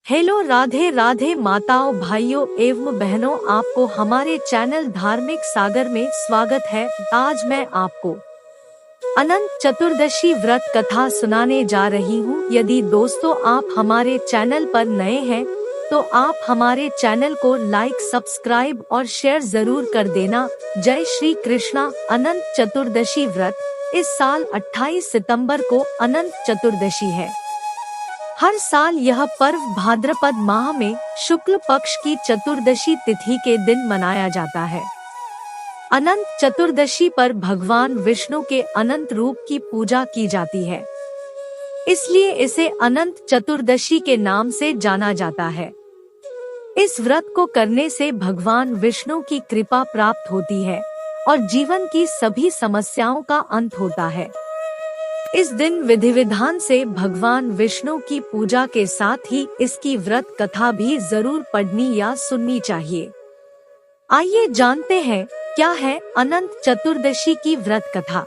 Hello, Radhe Radhe माताओं, भाइयों एवं बहनों, आपको हमारे चैनल धार्मिक सागर में स्वागत है। आज मैं आपको अनंत चतुर्दशी व्रत कथा सुनाने जा रही हूँ। यदि दोस्तों आप हमारे चैनल पर नए हैं तो आप हमारे चैनल को लाइक, सब्सक्राइब और शेयर जरूर कर देना। जय श्री कृष्णा। अनंत चतुर्दशी व्रत इस साल 28 सितंबर को अनंत चतुर्दशी है। हर साल यह पर्व भाद्रपद माह में शुक्ल पक्ष की चतुर्दशी तिथि के दिन मनाया जाता है। अनंत चतुर्दशी पर भगवान विष्णु के अनंत रूप की पूजा की जाती है, इसलिए इसे अनंत चतुर्दशी के नाम से जाना जाता है। इस व्रत को करने से भगवान विष्णु की कृपा प्राप्त होती है और जीवन की सभी समस्याओं का अंत होता है। इस दिन विधि विधान से भगवान विष्णु की पूजा के साथ ही इसकी व्रत कथा भी जरूर पढ़नी या सुननी चाहिए। आइए जानते हैं क्या है अनंत चतुर्दशी की व्रत कथा।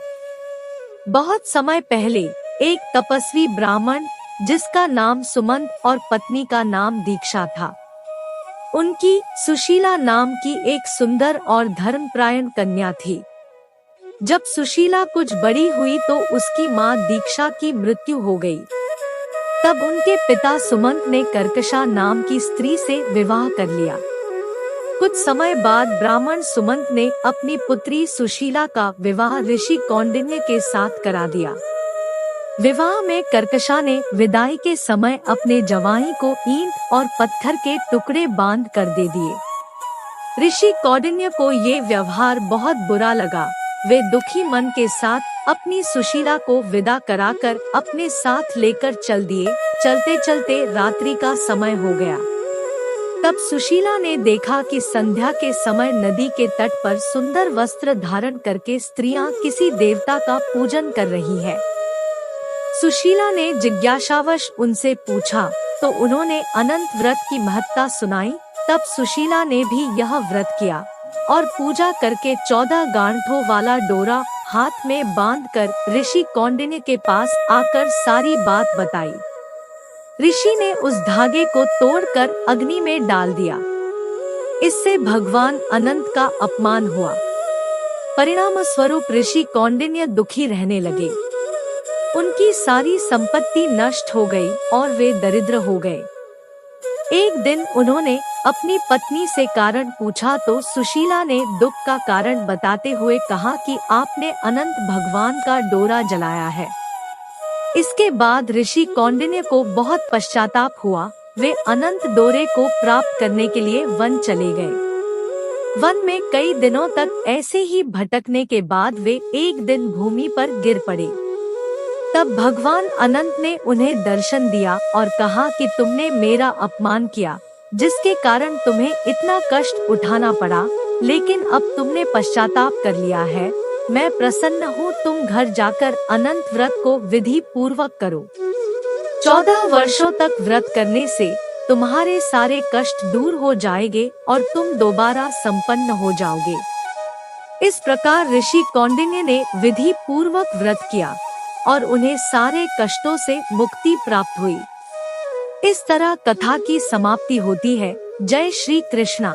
बहुत समय पहले एक तपस्वी ब्राह्मण, जिसका नाम सुमंत और पत्नी का नाम दीक्षा था, उनकी सुशीला नाम की एक सुंदर और धर्मपरायण कन्या थी। जब सुशीला कुछ बड़ी हुई तो उसकी मां दीक्षा की मृत्यु हो गई। तब उनके पिता सुमंत ने कर्कशा नाम की स्त्री से विवाह कर लिया। कुछ समय बाद ब्राह्मण सुमंत ने अपनी पुत्री सुशीला का विवाह ऋषि कौंडिन्य के साथ करा दिया। विवाह में कर्कशा ने विदाई के समय अपने जवाई को ईंट और पत्थर के टुकड़े बांध कर दे दिए। ऋषि कौंडिन्य को ये व्यवहार बहुत बुरा लगा। वे दुखी मन के साथ अपनी सुशीला को विदा कराकर अपने साथ लेकर चल दिए। चलते चलते रात्रि का समय हो गया। तब सुशीला ने देखा कि संध्या के समय नदी के तट पर सुंदर वस्त्र धारण करके स्त्रियां किसी देवता का पूजन कर रही है। सुशीला ने जिज्ञासावश उनसे पूछा तो उन्होंने अनंत व्रत की महत्ता सुनाई। तब सुशीला ने भी यह व्रत किया और पूजा करके 14 गांठों वाला डोरा हाथ में बांधकर ऋषि कौंडिन्य के पास आकर सारी बात बताई। ऋषि ने उस धागे को तोड़कर अग्नि में डाल दिया। इससे भगवान अनंत का अपमान हुआ। परिणाम स्वरूप ऋषि कौंडिन्य दुखी रहने लगे। उनकी सारी संपत्ति नष्ट हो गई और वे दरिद्र हो गए। एक दिन उन्होंने अपनी पत्नी से कारण पूछा तो सुशीला ने दुख का कारण बताते हुए कहा कि आपने अनंत भगवान का डोरा जलाया है। इसके बाद ऋषि कौंडिन्य को बहुत पश्चाताप हुआ। वे अनंत डोरे को प्राप्त करने के लिए वन चले गए। वन में कई दिनों तक ऐसे ही भटकने के बाद वे एक दिन भूमि पर गिर पड़े। तब भगवान अनंत ने उन्हें दर्शन दिया और कहा कि तुमने मेरा अपमान किया, जिसके कारण तुम्हें इतना कष्ट उठाना पड़ा, लेकिन अब तुमने पश्चाताप कर लिया है। मैं प्रसन्न हूँ। तुम घर जाकर अनंत व्रत को विधि पूर्वक करो। 14 वर्षों तक व्रत करने से तुम्हारे सारे कष्ट दूर हो जाएंगे और तुम दोबारा संपन्न हो जाओगे। इस प्रकार ऋषि कौंडिन्य ने विधि पूर्वक व्रत किया और उन्हें सारे कष्टों से मुक्ति प्राप्त हुई। इस तरह कथा की समाप्ति होती है। जय श्री कृष्णा।